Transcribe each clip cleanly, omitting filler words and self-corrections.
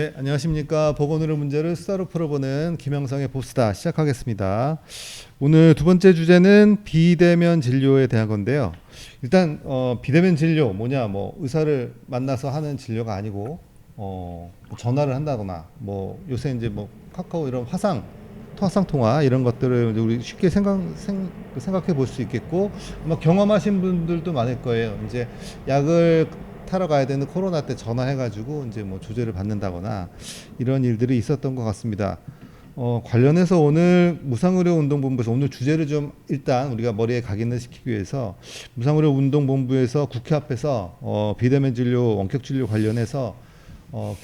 네, 안녕하십니까. 보건의료 문제를 수다로 풀어보는 김영성의 보수다 시작하겠습니다. 오늘 두 번째 주제는 비대면 진료에 대한 건데요. 일단 비대면 진료 뭐냐, 뭐 의사를 만나서 하는 진료가 아니고 뭐 전화를 한다거나 뭐 요새 이제 뭐 카카오 이런 화상 통화 이런 것들을 우리 쉽게 생각해 볼 수 있겠고, 아마 경험하신 분들도 많을 거예요. 이제 약을 타러 가야 되는 코로나 때 전화해가지고 이제 뭐 조제를 받는다거나 이런 일들이 있었던 것 같습니다. 관련해서 오늘 무상의료운동본부에서 오늘 주제를 좀 일단 우리가 머리에 각인을 시키기 위해서 무상의료운동본부에서 국회 앞에서 비대면 진료, 원격 진료 관련해서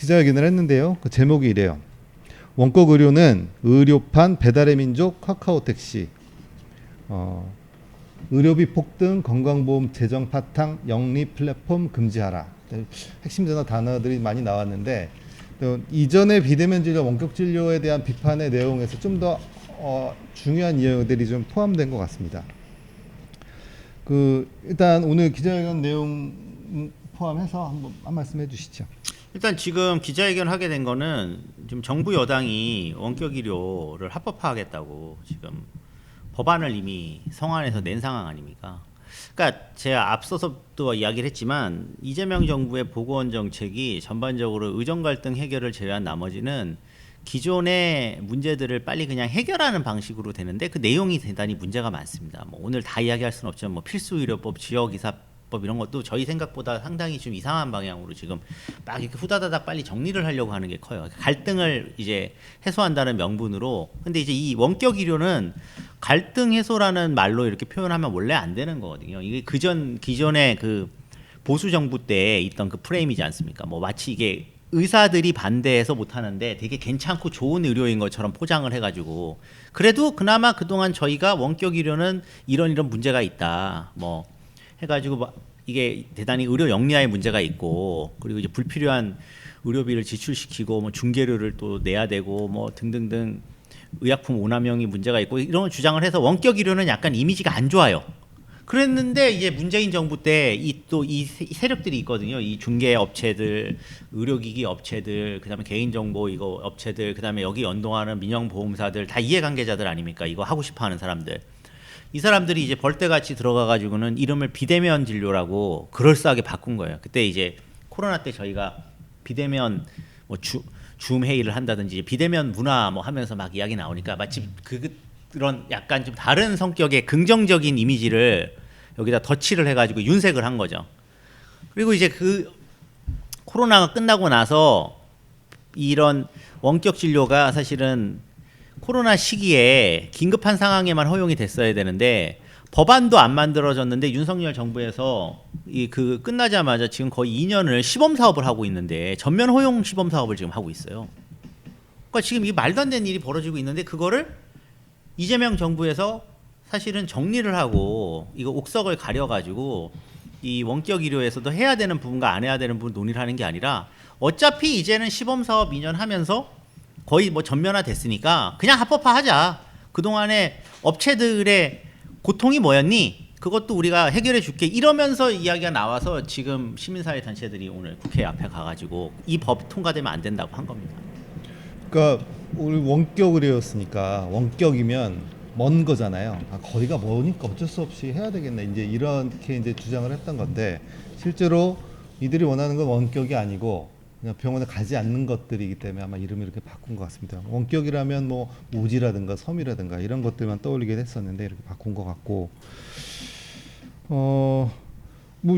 기자회견을 했는데요. 그 제목이 이래요. 원격 의료는 의료판 배달의 민족 카카오택시. 의료비 폭등, 건강보험 재정 파탕, 영리 플랫폼 금지하라. 핵심 단어들이 많이 나왔는데, 또 이전의 비대면 진료, 원격 진료에 대한 비판의 내용에서 좀 더 중요한 내용들이 좀 포함된 것 같습니다. 일단 오늘 기자회견 내용 포함해서 한 말씀 해주시죠. 일단 지금 기자회견 하게 된 거는 지금 정부 여당이 원격 의료를 합법화하겠다고 지금 법안을 이미 성안에서 낸 상황 아닙니까? 그러니까 제가 앞서서도 이야기를 했지만 이재명 정부의 보건 정책이 전반적으로 의정 갈등 해결을 제외한 나머지는 기존의 문제들을 빨리 그냥 해결하는 방식으로 되는데 그 내용이 대단히 문제가 많습니다. 뭐 오늘 다 이야기할 수는 없지만 뭐 필수의료법, 지역이사법 이런 것도 저희 생각보다 상당히 좀 이상한 방향으로 지금 막 이렇게 후다다닥 빨리 정리를 하려고 하는 게 커요. 갈등을 이제 해소한다는 명분으로. 근데 이제 이 원격 의료는 갈등 해소라는 말로 이렇게 표현하면 원래 안 되는 거거든요. 이게 기존의 그 보수 정부 때 있던 그 프레임이지 않습니까? 뭐 마치 이게 의사들이 반대해서 못 하는데 되게 괜찮고 좋은 의료인 것처럼 포장을 해가지고 그래도 그나마 그동안 저희가 원격 의료는 이런 문제가 있다. 뭐 해가지고 이게 대단히 의료 영리화의 문제가 있고 그리고 이제 불필요한 의료비를 지출시키고 뭐 중개료를 또 내야 되고 뭐 등등등 의약품 오남용이 문제가 있고 이런 주장을 해서 원격 의료는 약간 이미지가 안 좋아요. 그랬는데 이제 문재인 정부 때 이 세력들이 있거든요. 이 중개 업체들, 의료기기 업체들, 그다음에 개인정보 이거 업체들, 그다음에 여기 연동하는 민영보험사들 다 이해관계자들 아닙니까? 이거 하고 싶어하는 사람들. 이 사람들이 이제 벌떼같이 들어가가지고는 이름을 비대면 진료라고 그럴싸하게 바꾼 거예요. 그때 이제 코로나 때 저희가 비대면 뭐 줌 회의를 한다든지 비대면 문화 뭐 하면서 막 이야기 나오니까 마치 그런 약간 좀 다른 성격의 긍정적인 이미지를 여기다 덧칠을 해가지고 윤색을 한 거죠. 그리고 이제 그 코로나가 끝나고 나서 이런 원격 진료가 사실은 코로나 시기에 긴급한 상황에만 허용이 됐어야 되는데 법안도 안 만들어졌는데 윤석열 정부에서 끝나자마자 지금 거의 2년을 시범 사업을 하고 있는데 전면 허용 시범 사업을 지금 하고 있어요. 그러니까 지금 이 말도 안 되는 일이 벌어지고 있는데 그거를 이재명 정부에서 사실은 정리를 하고 이거 옥석을 가려가지고 이 원격 의료에서도 해야 되는 부분과 안 해야 되는 부분 논의를 하는 게 아니라 어차피 이제는 시범 사업 2년 하면서 거의 뭐 전면화 됐으니까 그냥 합법화하자. 그동안에 업체들의 고통이 뭐였니? 그것도 우리가 해결해 줄게. 이러면서 이야기가 나와서 지금 시민사회 단체들이 오늘 국회 앞에 가가지고 이 법 통과되면 안 된다고 한 겁니다. 그러니까 우리 원격 의료였으니까 원격이면 먼 거잖아요. 거리가 머니까 어쩔 수 없이 해야 되겠네. 이제 이렇게 이제 주장을 했던 건데 실제로 이들이 원하는 건 원격이 아니고 그냥 병원에 가지 않는 것들이기 때문에 아마 이름을 이렇게 바꾼 것 같습니다. 원격이라면 뭐 오지라든가 섬이라든가 이런 것들만 떠올리게 했었는데 이렇게 바꾼 것 같고, 뭐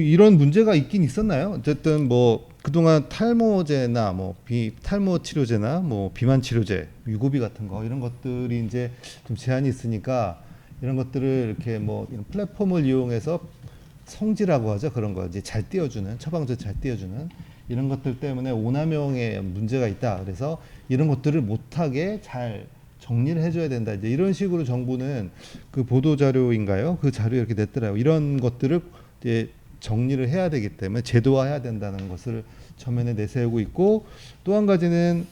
이런 문제가 있긴 있었나요? 어쨌든 뭐 그동안 탈모제나 뭐 탈모 치료제나 뭐 비만 치료제, 유고비 같은 거 이런 것들이 이제 좀 제한이 있으니까 이런 것들을 이렇게 뭐 이런 플랫폼을 이용해서 성지라고 하죠. 그런 거 이제 잘 띄워주는 처방전 잘 띄워주는 이런 것들 때문에 오남용에 문제가 있다. 그래서 이런 것들을 못하게 잘 정리를 해줘야 된다. 이제 이런 식으로 정부는 그 보도 자료인가요? 그 자료에 이렇게 냈더라고요. 이런 것들을 이제 정리를 해야 되기 때문에 제도화해야 된다는 것을 전면에 내세우고 있고, 또 한 가지는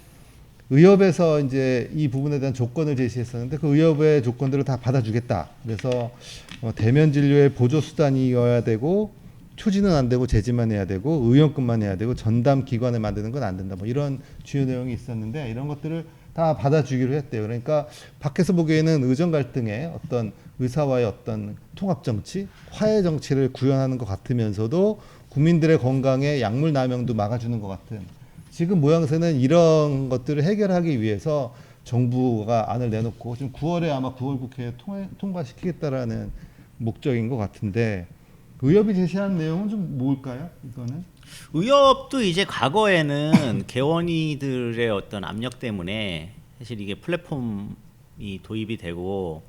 의협에서 이제 이 부분에 대한 조건을 제시했었는데 그 의협의 조건들을 다 받아주겠다. 그래서 대면 진료의 보조 수단이어야 되고 초지는 안 되고 제지만 해야 되고 의원급만 해야 되고 전담 기관을 만드는 건 안 된다. 뭐 이런 주요 내용이 있었는데 이런 것들을 다 받아주기로 했대요. 그러니까 밖에서 보기에는 의정 갈등의 어떤 의사와의 어떤 통합 정치, 화해 정치를 구현하는 것 같으면서도 국민들의 건강에 약물 남용도 막아주는 것 같은 지금 모양새는 이런 것들을 해결하기 위해서 정부가 안을 내놓고 지금 9월에 아마 9월 국회에 통과시키겠다라는 목적인 것 같은데 의협이 제시한 내용은 좀 뭘까요? 이거는 의협도 이제 과거에는 개원이들의 어떤 압력 때문에 사실 이게 플랫폼이 도입이 되고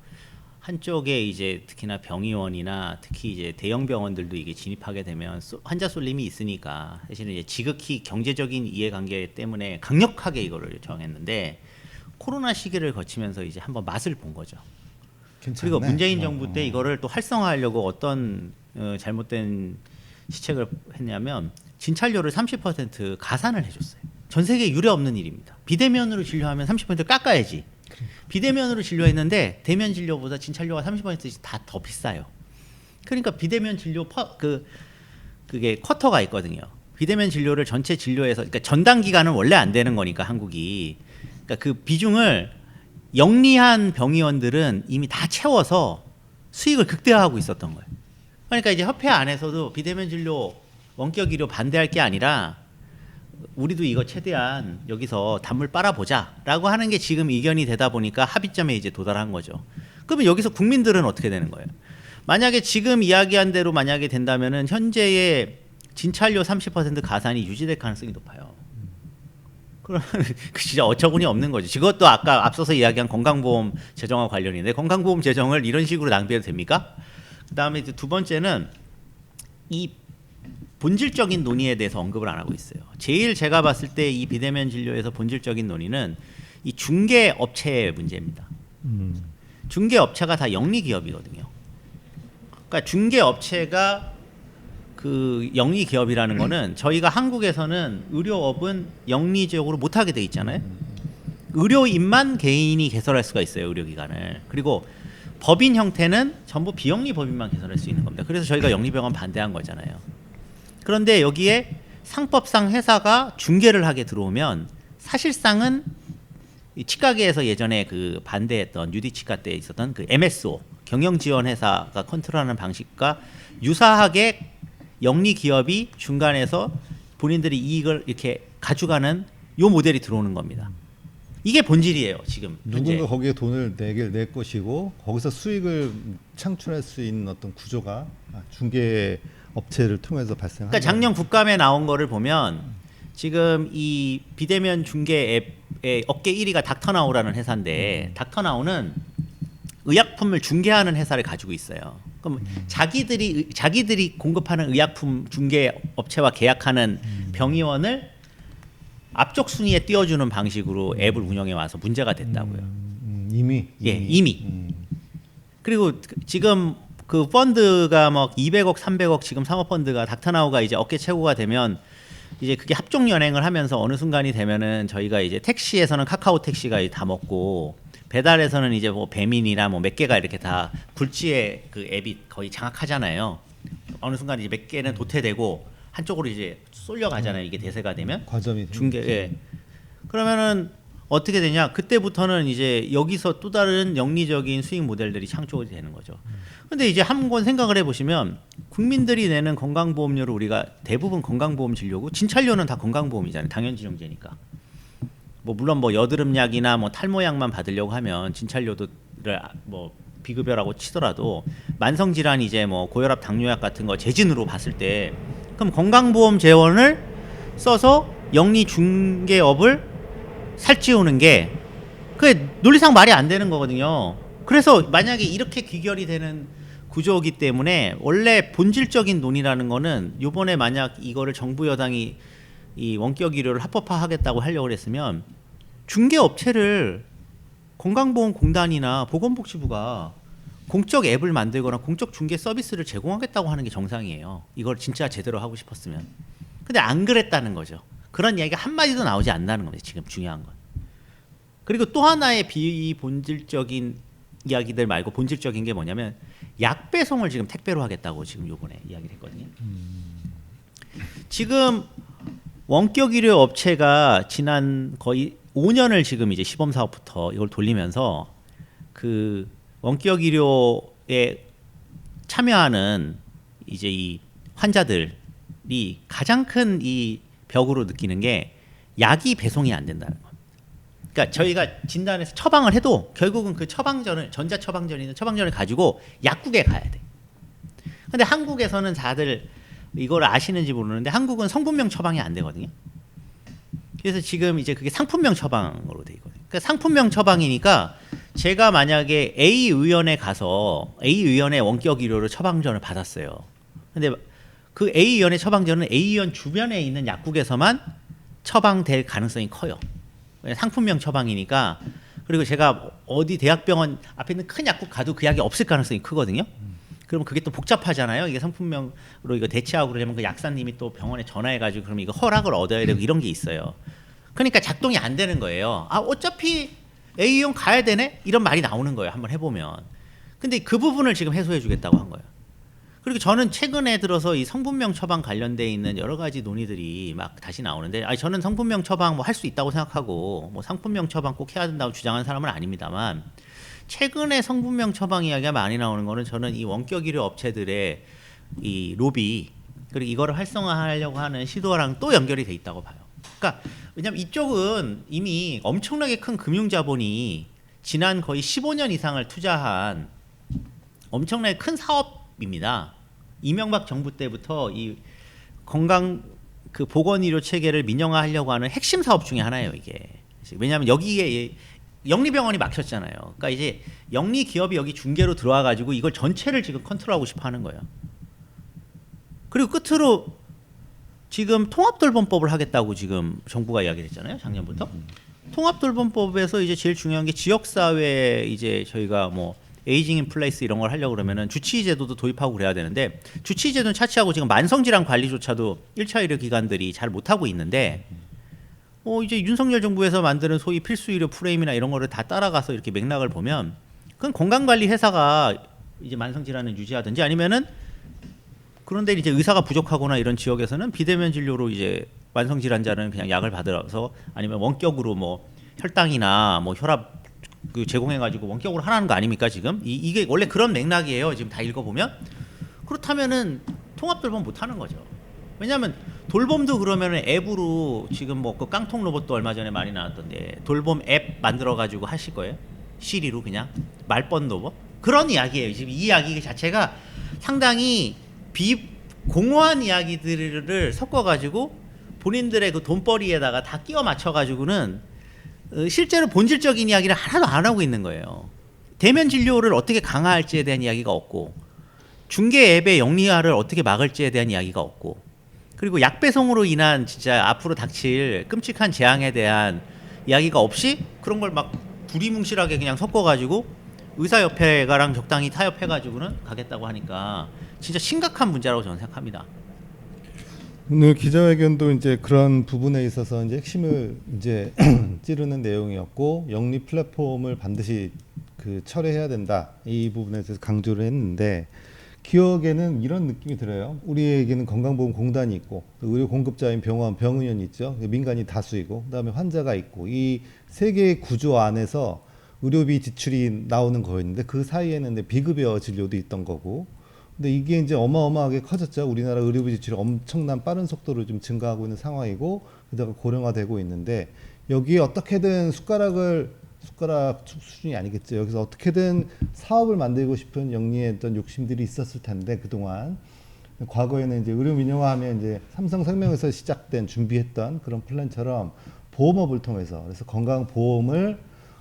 한쪽에 이제 특히나 병의원이나 특히 이제 대형 병원들도 이게 진입하게 되면 환자 쏠림이 있으니까 사실은 이제 지극히 경제적인 이해관계 때문에 강력하게 이거를 정했는데 코로나 시기를 거치면서 이제 한번 맛을 본 거죠. 괜찮네. 그리고 문재인 정부 때 이거를 또 활성화하려고 어떤 잘못된 시책을 했냐면 진찰료를 30% 가산을 해줬어요. 전 세계 유례 없는 일입니다. 비대면으로 진료하면 30% 깎아야지. 비대면으로 진료했는데 대면 진료보다 진찰료가 30%씩 다 더 비싸요. 그러니까 비대면 진료 그게 쿼터가 있거든요. 비대면 진료를 전체 진료에서 그러니까 전담 기간은 원래 안 되는 거니까 한국이 그러니까 그 비중을 영리한 병의원들은 이미 다 채워서 수익을 극대화하고 있었던 거예요. 그러니까 이제 협회 안에서도 비대면 진료 원격 의료 반대할 게 아니라 우리도 이거 최대한 여기서 단물 빨아보자라고 하는 게 지금 이견이 되다 보니까 합의점에 이제 도달한 거죠. 그러면 여기서 국민들은 어떻게 되는 거예요? 만약에 지금 이야기한 대로 만약에 된다면은 현재의 진찰료 30% 가산이 유지될 가능성이 높아요. 그러면 진짜 어처구니 없는 거죠. 이것도 아까 앞서서 이야기한 건강보험 재정과 관련인데 건강보험 재정을 이런 식으로 낭비해도 됩니까? 그다음에 이제 두 번째는 이 본질적인 논의에 대해서 언급을 안 하고 있어요. 제일 제가 봤을 때 이 비대면 진료에서 본질적인 논의는 이 중개 업체의 문제입니다. 중개 업체가 다 영리 기업이거든요. 그러니까 중개 업체가 그 영리 기업이라는 거는 저희가 한국에서는 의료업은 영리적으로 못하게 돼 있잖아요. 의료인만 개인이 개설할 수가 있어요, 의료기관을. 그리고 법인 형태는 전부 비영리 법인만 개설할 수 있는 겁니다. 그래서 저희가 영리병원 반대한 거잖아요. 그런데 여기에 상법상 회사가 중개를 하게 들어오면 사실상은 이 치과계에서 예전에 그 반대했던 유디치과 때 있었던 그 MSO 경영지원회사가 컨트롤하는 방식과 유사하게 영리 기업이 중간에서 본인들이 이익을 이렇게 가져가는 요 모델이 들어오는 겁니다. 이게 본질이에요, 지금. 누군가 현재. 거기에 돈을 낼 것이고 거기서 수익을 창출할 수 있는 어떤 구조가 중개 업체를 통해서 발생한다. 그러니까 작년 국감에 나온 거를 보면 지금 이 비대면 중개 앱의 업계 1위가 닥터나우라는 회사인데 닥터나우는 의약품을 중개하는 회사를 가지고 있어요. 그럼 자기들이 공급하는 의약품 중개 업체와 계약하는 병의원을 앞쪽 순위에 띄워주는 방식으로 앱을 운영해 와서 문제가 됐다고요. 이미. 그리고 지금 그 펀드가 막 200억, 300억 지금 상업펀드가 닥터나우가 이제 업계 최고가 되면 이제 그게 합종 연행을 하면서 어느 순간이 되면은 저희가 이제 택시에서는 카카오 택시가 다 먹고 배달에서는 이제 뭐 배민이나 뭐 몇 개가 이렇게 다 굴지의 그 앱이 거의 장악하잖아요. 어느 순간 이제 몇 개는 도태되고 한쪽으로 이제 쏠려가잖아요. 이게 대세가 되면 과점이 중개. 예. 그러면은 어떻게 되냐? 그때부터는 이제 여기서 또 다른 영리적인 수익 모델들이 창출이 되는 거죠. 근데 이제 한번 생각을 해보시면 국민들이 내는 건강보험료를 우리가 대부분 건강보험 진료고 진찰료는 다 건강보험이잖아요. 당연지정제니까. 뭐 물론 뭐 여드름약이나 뭐 탈모약만 받으려고 하면 진찰료를 뭐 비급여라고 치더라도 만성 질환 이제 뭐 고혈압 당뇨약 같은 거 재진으로 봤을 때 그럼 건강보험 재원을 써서 영리 중개업을 살찌우는 게 그게 논리상 말이 안 되는 거거든요. 그래서 만약에 이렇게 귀결이 되는 구조이기 때문에 원래 본질적인 논의라는 거는 요번에 만약 이거를 정부 여당이 이 원격 의료를 합법화하겠다고 하려고 했으면 중개 업체를 건강보험공단이나 보건복지부가 공적 앱을 만들거나 공적 중개 서비스를 제공하겠다고 하는 게 정상이에요. 이걸 진짜 제대로 하고 싶었으면. 근데 안 그랬다는 거죠. 그런 이야기가 한마디도 나오지 않는다는 겁니다. 지금 중요한 건. 그리고 또 하나의 비본질적인 이야기들 말고 본질적인 게 뭐냐면 약 배송을 지금 택배로 하겠다고 지금 요번에 이야기를 했거든요. 지금 원격 의료 업체가 지난 거의 5년을 지금 이제 시범 사업부터 이걸 돌리면서 그 원격 의료에 참여하는 이제 이 환자들이 가장 큰 이 벽으로 느끼는 게 약이 배송이 안 된다는 거. 그러니까 저희가 진단해서 처방을 해도 결국은 그 처방전을 전자 처방전이나 처방전을 가지고 약국에 가야 돼. 근데 한국에서는 다들 이걸 아시는지 모르는데 한국은 성분명 처방이 안 되거든요. 그래서 지금 이제 그게 상품명 처방으로 돼 있거든요. 그러니까 상품명 처방이니까 제가 만약에 A 의원에 가서 A 의원의 원격 의료로 처방전을 받았어요. 근데 그 A 의원의 처방전은 A 의원 주변에 있는 약국에서만 처방될 가능성이 커요. 상품명 처방이니까. 그리고 제가 어디 대학병원 앞에 있는 큰 약국 가도 그 약이 없을 가능성이 크거든요. 그러면 그게 또 복잡하잖아요. 이게 상품명으로 이거 대체하고 그러면 그 약사님이 또 병원에 전화해가지고 그러면 이거 허락을 얻어야 되고 이런 게 있어요. 그러니까 작동이 안 되는 거예요. 아 어차피 A형 가야 되네? 이런 말이 나오는 거예요. 한번 해보면. 근데 그 부분을 지금 해소해주겠다고 한 거예요. 그리고 저는 최근에 들어서 이 성분명 처방 관련돼 있는 여러 가지 논의들이 막 다시 나오는데, 아니 저는 성분명 처방 뭐 할 수 있다고 생각하고 뭐 상품명 처방 꼭 해야 된다고 주장하는 사람은 아닙니다만, 최근에 성분명 처방 이야기가 많이 나오는 거는 저는 이 원격 의료 업체들의 이 로비 그리고 이거를 활성화하려고 하는 시도랑 또 연결이 돼 있다고 봐요. 그러니까 왜냐면 이쪽은 이미 엄청나게 큰 금융 자본이 지난 거의 15년 이상을 투자한 엄청나게 큰 사업입니다. 이명박 정부 때부터 이 건강 그 보건의료 체계를 민영화하려고 하는 핵심 사업 중에 하나예요, 이게. 왜냐하면 여기에 영리병원이 막혔잖아요. 그러니까 이제 영리 기업이 여기 중개로 들어와 가지고 이걸 전체를 지금 컨트롤하고 싶어 하는 거예요. 그리고 끝으로 지금 통합돌봄법을 하겠다고 지금 정부가 이야기를 했잖아요, 작년부터. 통합돌봄법에서 이제 제일 중요한 게 지역사회에 이제 저희가 뭐 에이징 인 플레이스 이런 걸 하려고 그러면은 주치의제도도 도입하고 그래야 되는데, 주치의제도는 차치하고 지금 만성질환 관리조차도 1차 의료 기관들이 잘 못하고 있는데, 이제 윤석열 정부에서 만드는 소위 필수 의료 프레임이나 이런 거를 다 따라가서 이렇게 맥락을 보면, 그건 건강관리 회사가 이제 만성질환을 유지하든지 아니면은, 그런데 이제 의사가 부족하거나 이런 지역에서는 비대면 진료로 이제 만성질환자는 그냥 약을 받으러서 아니면 원격으로 뭐 혈당이나 뭐 혈압 그 제공해가지고 원격으로 하라는 거 아닙니까 지금? 이게 원래 그런 맥락이에요. 지금 다 읽어보면. 그렇다면은 통합돌봄 못 하는 거죠. 왜냐하면 돌봄도 그러면은 앱으로 지금 뭐 그 깡통 로봇도 얼마 전에 많이 나왔던데 돌봄 앱 만들어가지고 하실 거예요? 시리로 그냥 말번 로봇? 그런 이야기예요. 지금 이 이야기 자체가 상당히 공허한 이야기들을 섞어가지고 본인들의 그 돈벌이에다가 다 끼워 맞춰가지고는 실제로 본질적인 이야기를 하나도 안 하고 있는 거예요. 대면 진료를 어떻게 강화할지에 대한 이야기가 없고, 중개 앱의 영리화를 어떻게 막을지에 대한 이야기가 없고, 그리고 약 배송으로 인한 진짜 앞으로 닥칠 끔찍한 재앙에 대한 이야기가 없이 그런 걸 막 두리뭉실하게 그냥 섞어가지고 의사협회가랑 적당히 타협해가지고는 가겠다고 하니까 진짜 심각한 문제라고 저는 생각합니다. 오늘 기자회견도 이제 그런 부분에 있어서 이제 핵심을 이제 찌르는 내용이었고, 영리 플랫폼을 반드시 그 철회해야 된다, 이 부분에 대해서 강조를 했는데, 기억에는 이런 느낌이 들어요. 우리에게는 건강보험공단이 있고, 의료 공급자인 병원, 병의원이 있죠. 민간이 다수이고, 그다음에 환자가 있고, 이 세 개의 구조 안에서 의료비 지출이 나오는 거였는데, 그 사이에는 비급여 진료도 있던 거고. 근데 이게 이제 어마어마하게 커졌죠. 우리나라 의료비 지출이 엄청난 빠른 속도로 좀 증가하고 있는 상황이고, 그다가 고령화되고 있는데, 여기에 어떻게든 숟가락 수준이 아니겠죠. 여기서 어떻게든 사업을 만들고 싶은 영리의 어떤 욕심들이 있었을 텐데, 그동안 과거에는 이제 의료 민영화하면 이제 삼성생명에서 시작된 준비했던 그런 플랜처럼 보험업을 통해서, 그래서 건강보험을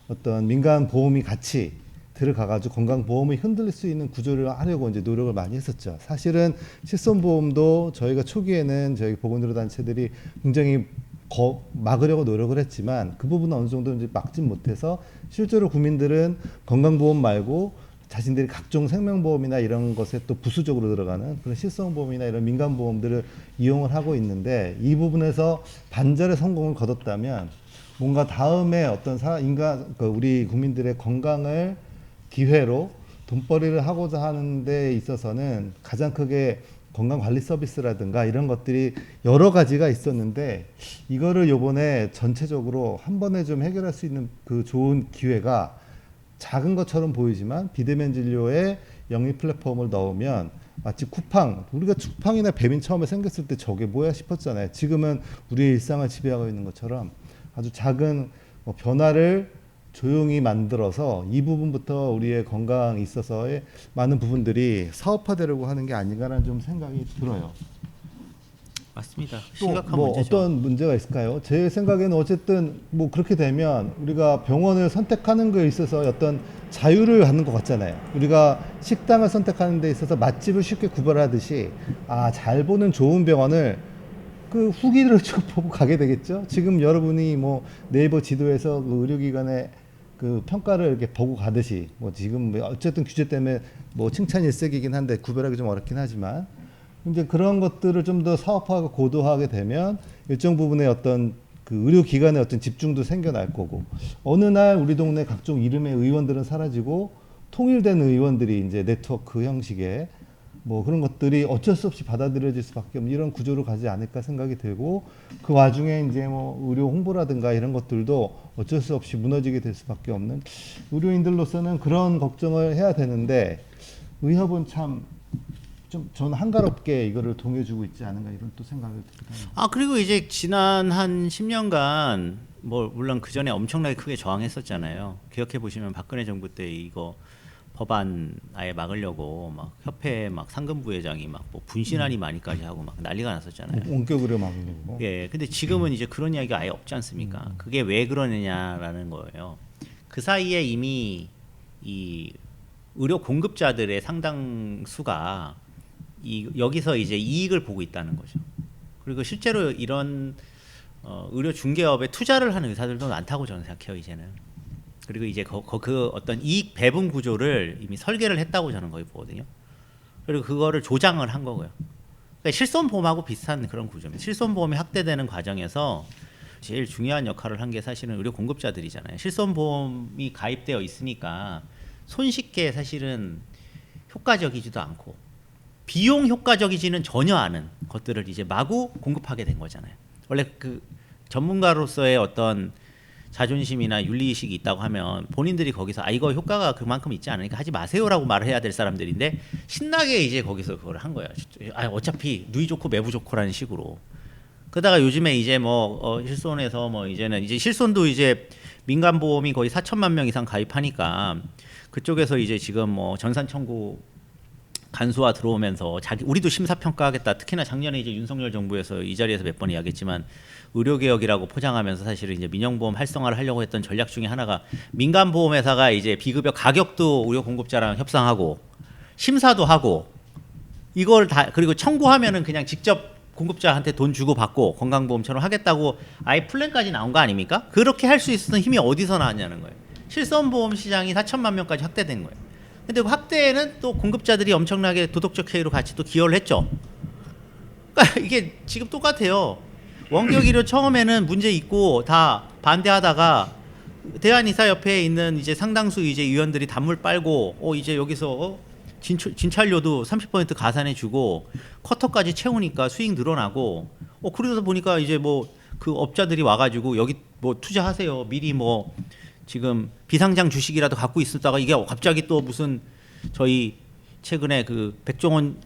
어떤 민간 보험이 같이 들어가가지고 건강보험이 흔들릴 수 있는 구조를 하려고 이제 노력을 많이 했었죠. 사실은 실손보험도 저희가 초기에는 저희 보건의료 단체들이 굉장히 막으려고 노력을 했지만, 그 부분은 어느 정도 이제 막진 못해서 실제로 국민들은 건강보험 말고 자신들이 각종 생명보험이나 이런 것에 또 부수적으로 들어가는 그런 실손보험이나 이런 민간보험들을 이용을 하고 있는데, 이 부분에서 반절의 성공을 거뒀다면 뭔가 다음에 어떤 우리 국민들의 건강을 기회로 돈벌이를 하고자 하는 데 있어서는 가장 크게 건강관리 서비스라든가 이런 것들이 여러 가지가 있었는데 이거를 요번에 전체적으로 한 번에 좀 해결할 수 있는 그 좋은 기회가 작은 것처럼 보이지만 비대면 진료에 영리 플랫폼을 넣으면 마치 쿠팡, 우리가 쿠팡이나 배민 처음에 생겼을 때 저게 뭐야 싶었잖아요. 지금은 우리의 일상을 지배하고 있는 것처럼 아주 작은 변화를 조용히 만들어서 이 부분부터 우리의 건강에 있어서의 많은 부분들이 사업화되려고 하는 게 아닌가라는 좀 생각이 들어요. 맞습니다. 또 심각한 뭐 문제죠. 어떤 문제가 있을까요? 제 생각에는 어쨌든 뭐 그렇게 되면 우리가 병원을 선택하는 거에 있어서 어떤 자유를 갖는 것 같잖아요. 우리가 식당을 선택하는 데 있어서 맛집을 쉽게 구별하듯이 잘 보는 좋은 병원을 그 후기를 쭉 보고 가게 되겠죠. 지금 여러분이 뭐 네이버 지도에서 그 의료기관의 그 평가를 이렇게 보고 가듯이 뭐 지금 뭐 어쨌든 규제 때문에 뭐 칭찬 일색이긴 한데 구별하기 좀 어렵긴 하지만 이제 그런 것들을 좀 더 사업화하고 고도화하게 되면 일정 부분의 어떤 그 의료기관의 어떤 집중도 생겨날 거고 어느 날 우리 동네 각종 이름의 의원들은 사라지고 통일된 의원들이 이제 네트워크 형식의 뭐 그런 것들이 어쩔 수 없이 받아들여질 수밖에 없는 이런 구조로 가지 않을까 생각이 들고 그 와중에 이제 뭐 의료 홍보라든가 이런 것들도 어쩔 수 없이 무너지게 될 수밖에 없는 의료인들로서는 그런 걱정을 해야 되는데 의협은 참 좀 저는 한가롭게 이거를 동요해주고 있지 않은가 이런 또 생각을 들기도 합니다. 그리고 이제 지난 한 10년간 뭐 물론 그 전에 엄청나게 크게 저항했었잖아요. 기억해 보시면 박근혜 정부 때 이거 법안 아예 막으려고 막 협회 막 상근 부회장이 막 뭐 분신안이 많이까지 하고 막 난리가 났었잖아요. 원격 의료 막으려고. 예, 근데 지금은 이제 그런 이야기가 아예 없지 않습니까? 그게 왜 그러느냐라는 거예요. 그 사이에 이미 이 의료 공급자들의 상당수가 여기서 이제 이익을 보고 있다는 거죠. 그리고 실제로 이런 의료 중개업에 투자를 하는 의사들도 많다고 저는 생각해요, 이제는. 그리고 이제 그 어떤 이익 배분 구조를 이미 설계를 했다고 저는 거의 보거든요. 그리고 그거를 조장을 한 거고요. 그러니까 실손보험하고 비슷한 그런 구조입니다. 실손보험이 확대되는 과정에서 제일 중요한 역할을 한 게 사실은 의료 공급자들이잖아요. 실손보험이 가입되어 있으니까 손쉽게 사실은 효과적이지도 않고 비용 효과적이지는 전혀 않은 것들을 이제 마구 공급하게 된 거잖아요. 원래 그 전문가로서의 어떤 자존심이나 윤리의식이 있다고 하면 본인들이 거기서 이거 효과가 그만큼 있지 않으니까 하지 마세요라고 말을 해야 될 사람들인데 신나게 이제 거기서 그걸 한 거야. 어차피 누이 좋고 매부 좋고라는 식으로. 그러다가 요즘에 이제 뭐 실손에서 뭐 이제는 이제 실손도 이제 민간 보험이 거의 4천만 명 이상 가입하니까 그쪽에서 이제 지금 뭐 전산 청구 간소화 들어오면서 우리도 심사평가하겠다. 특히나 작년에 이제 윤석열 정부에서 이 자리에서 몇 번 이야기했지만 의료개혁이라고 포장하면서 사실은 이제 민영보험 활성화를 하려고 했던 전략 중에 하나가 민간보험회사가 이제 비급여 가격도 의료 공급자랑 협상하고 심사도 하고 이걸 다 그리고 청구하면은 그냥 직접 공급자한테 돈 주고 받고 건강보험처럼 하겠다고 아예 플랜까지 나온 거 아닙니까? 그렇게 할 수 있었던 힘이 어디서 나왔냐는 거예요. 실손보험 시장이 4천만 명까지 확대된 거예요. 근데 그 확대에는 또 공급자들이 엄청나게 도덕적 해이로 같이 또 기여를 했죠. 그러니까 이게 지금 똑같아요. 원격 의료 처음에는 문제 있고 다 반대하다가 대한의사협회에 있는 이제 상당수 이제 위원들이 단물 빨고 이제 여기서 진찰료도 30% 가산해주고 커터까지 채우니까 수익 늘어나고 그러다 보니까 이제 뭐 그 업자들이 와가지고 여기 뭐 투자하세요. 미리 뭐 지금 비상장 주식이라도 갖고 있었다가 이게 갑자기 또 무슨 저희 최근에 그 백종원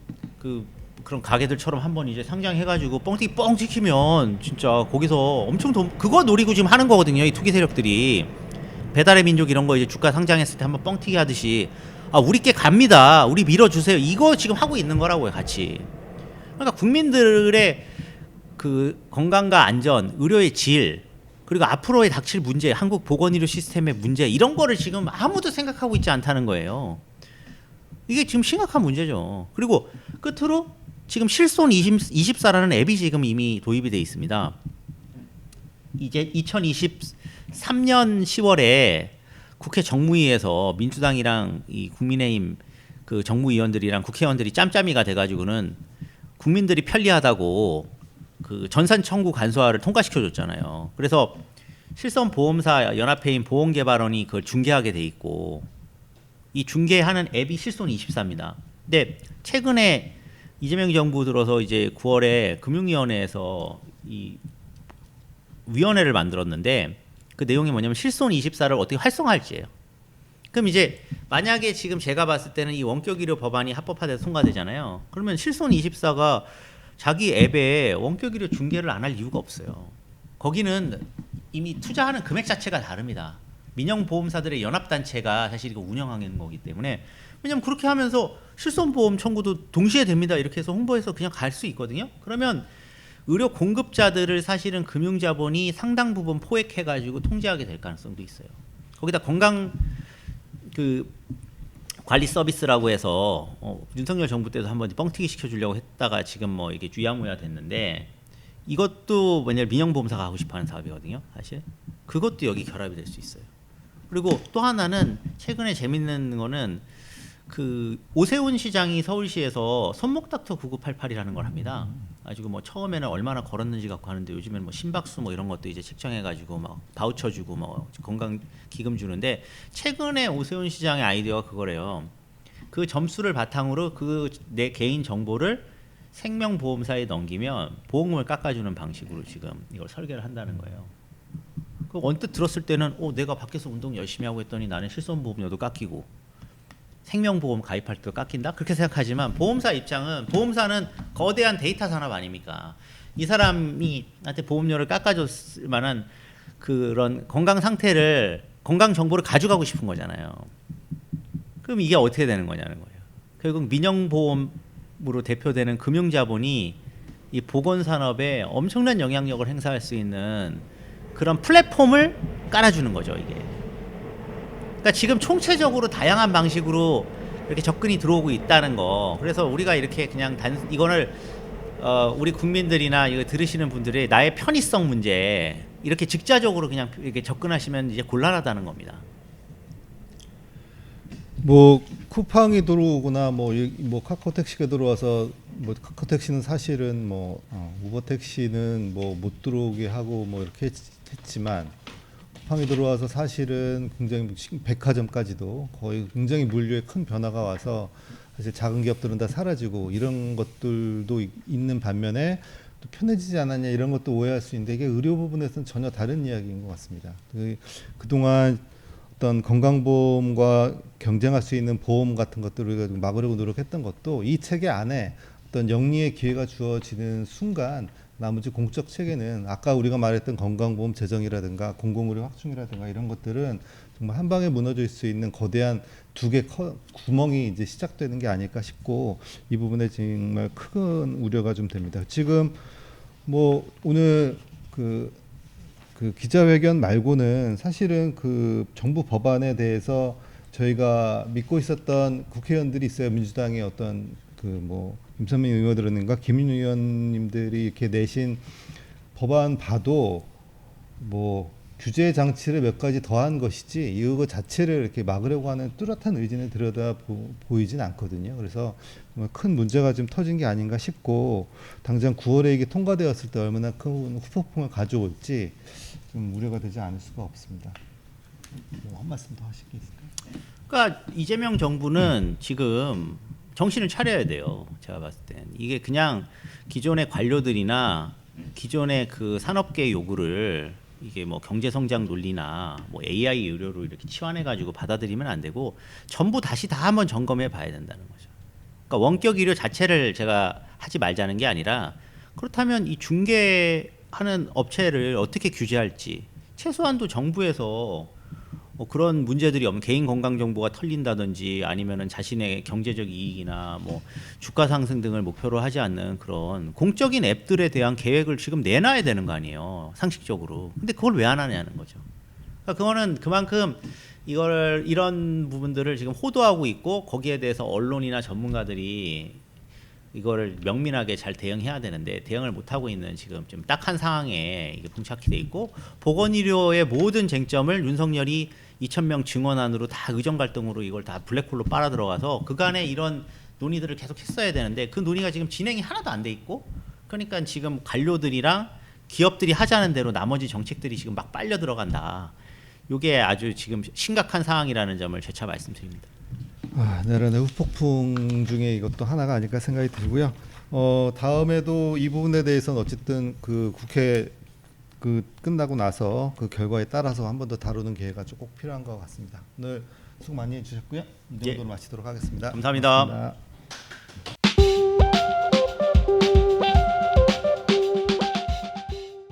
그런 가게들처럼 한번 이제 상장해가지고 뻥튀기 뻥 찍히면 진짜 거기서 엄청 그거 노리고 지금 하는 거거든요. 이 투기 세력들이 배달의 민족 이런 거 이제 주가 상장했을 때 한번 뻥튀기 하듯이 우리께 갑니다. 우리 밀어주세요. 이거 지금 하고 있는 거라고요, 같이. 그러니까 국민들의 그 건강과 안전, 의료의 질 그리고 앞으로의 닥칠 문제, 한국 보건의료 시스템의 문제 이런 거를 지금 아무도 생각하고 있지 않다는 거예요. 이게 지금 심각한 문제죠. 그리고 끝으로 지금 실손 24라는 앱이 지금 이미 도입이 돼 있습니다. 이제 2023년 10월에 국회 정무위에서 민주당이랑 이 국민의힘 그 정무위원들이랑 국회의원들이 짬짬이가 돼가지고는 국민들이 편리하다고 그 전산 청구 간소화를 통과시켜줬잖아요. 그래서 실손보험사 연합회인 보험개발원이 그걸 중개하게 돼 있고 이 중개하는 앱이 실손24입니다. 근데 최근에 이재명 정부 들어서 이제 9월에 금융위원회에서 이 위원회를 만들었는데 그 내용이 뭐냐면 실손24를 어떻게 활성화할지예요. 그럼 이제 만약에 지금 제가 봤을 때는 이 원격의료 법안이 합법화돼서 통과되잖아요. 그러면 실손24가 자기 앱에 원격의료 중개를 안 할 이유가 없어요. 거기는 이미 투자하는 금액 자체가 다릅니다. 민영보험사들의 연합단체가 사실 이거 운영하는 거기 때문에 왜냐면 그렇게 하면서 실손보험 청구도 동시에 됩니다. 이렇게 해서 홍보해서 그냥 갈 수 있거든요. 그러면 의료 공급자들을 사실은 금융자본이 상당 부분 포획해가지고 통제하게 될 가능성도 있어요. 거기다 건강 그 관리 서비스라고 해서 윤석열 정부 때도 한번 뻥튀기 시켜주려고 했다가 지금 뭐 이게 주야무야 됐는데 이것도 왜냐면 민영보험사가 하고 싶어하는 사업이거든요. 사실 그것도 여기 결합이 될 수 있어요. 그리고 또 하나는 최근에 재밌는 거는 그 오세훈 시장이 서울시에서 손목닥터 9988이라는 걸 합니다. 가지고 뭐 처음에는 얼마나 걸었는지 갖고 하는데 요즘에는 뭐 심박수 뭐 이런 것도 이제 책정해가지고 막 바우처 주고 뭐 건강 기금 주는데 최근에 오세훈 시장의 아이디어가 그거래요. 그 점수를 바탕으로 그 내 개인 정보를 생명보험사에 넘기면 보험금을 깎아주는 방식으로 지금 이걸 설계를 한다는 거예요. 그 언뜻 들었을 때는 내가 밖에서 운동 열심히 하고 했더니 나는 실손보험료도 깎이고 생명보험 가입할 때도 깎인다? 그렇게 생각하지만 보험사 입장은 보험사는 거대한 데이터 산업 아닙니까? 이 사람이 나한테 보험료를 깎아줬을 만한 그런 건강 상태를 건강 정보를 가져가고 싶은 거잖아요. 그럼 이게 어떻게 되는 거냐는 거예요. 결국 민영보험으로 대표되는 금융자본이 이 보건산업에 엄청난 영향력을 행사할 수 있는 그런 플랫폼을 깔아주는 거죠, 이게. 그러니까 지금 총체적으로 다양한 방식으로 이렇게 접근이 들어오고 있다는 거. 그래서 우리가 이렇게 그냥 이거를 우리 국민들이나 이거 들으시는 분들이 나의 편의성 문제 이렇게 직자적으로 그냥 이렇게 접근하시면 이제 곤란하다는 겁니다. 뭐 쿠팡이 들어오거나 뭐 카카오택시가 들어와서 뭐 카카오택시는 사실은 뭐 우버택시는 뭐 못 들어오게 하고 뭐 이렇게 했지만 쿠팡이 들어와서 사실은 굉장히 백화점까지도 거의 굉장히 물류에 큰 변화가 와서 사실 작은 기업들은 다 사라지고 이런 것들도 있는 반면에 또 편해지지 않았냐 이런 것도 오해할 수 있는데 이게 의료 부분에서는 전혀 다른 이야기인 것 같습니다. 그동안 어떤 건강보험과 경쟁할 수 있는 보험 같은 것들을 우리가 막으려고 노력했던 것도 이 체계 안에 어떤 영리의 기회가 주어지는 순간 나머지 공적 체계는 아까 우리가 말했던 건강보험 재정이라든가 공공의료 확충이라든가 이런 것들은 정말 한 방에 무너질 수 있는 거대한 두 개 구멍이 이제 시작되는 게 아닐까 싶고 이 부분에 정말 큰 우려가 좀 됩니다. 지금 뭐 오늘 그 기자회견 말고는 사실은 그 정부 법안에 대해서 저희가 믿고 있었던 국회의원들이 있어요. 민주당의 어떤 임선민 의원들인가 김윤 의원님들이 이렇게 내신 법안 봐도 뭐 규제 장치를 몇 가지 더한 것이지 이거 자체를 이렇게 막으려고 하는 뚜렷한 의지는 보이진 않거든요. 그래서 큰 문제가 좀 터진 게 아닌가 싶고 당장 9월에 이게 통과되었을 때 얼마나 큰 후폭풍을 가져올지 좀 우려가 되지 않을 수가 없습니다. 한 말씀 더 하실 게 있을까요? 그러니까 이재명 정부는 지금 정신을 차려야 돼요. 제가 봤을 땐 이게 그냥 기존의 관료들이나 기존의 그 산업계 요구를 이게 뭐 경제 성장 논리나 뭐 AI 의료로 이렇게 치환해 가지고 받아들이면 안 되고 전부 다시 다 한번 점검해 봐야 된다는 거죠. 그러니까 원격 의료 자체를 제가 하지 말자는 게 아니라 그렇다면 이 중개하는 업체를 어떻게 규제할지 최소한도 정부에서 뭐 그런 문제들이 없는 개인 건강 정보가 털린다든지 아니면은 자신의 경제적 이익이나 뭐 주가 상승 등을 목표로 하지 않는 그런 공적인 앱들에 대한 계획을 지금 내놔야 되는 거 아니에요, 상식적으로. 근데 그걸 왜 안 하냐는 거죠. 그러니까 그거는 그만큼 이런 부분들을 지금 호도하고 있고 거기에 대해서 언론이나 전문가들이 이거를 명민하게 잘 대응해야 되는데 대응을 못 하고 있는 지금 좀 딱한 상황에 이게 봉착이 돼 있고 보건의료의 모든 쟁점을 윤석열이 2,000명 증원안으로 다 의정 갈등으로 이걸 다 블랙홀로 빨아 들어가서 그간에 이런 논의들을 계속 했어야 되는데 그 논의가 지금 진행이 하나도 안 돼 있고 그러니까 지금 관료들이랑 기업들이 하자는 대로 나머지 정책들이 지금 막 빨려 들어간다. 이게 아주 지금 심각한 상황이라는 점을 재차 말씀드립니다. 내란의 후폭풍 중에 이것도 하나가 아닐까 생각이 들고요. 다음에도 이 부분에 대해서는 어쨌든 그 국회 그 끝나고 나서 그 결과에 따라서 한 번 더 다루는 기회가 좀 꼭 필요한 것 같습니다. 오늘 수고 많이 해주셨고요. 이 정도로 마치도록 하겠습니다. 감사합니다. 고맙습니다.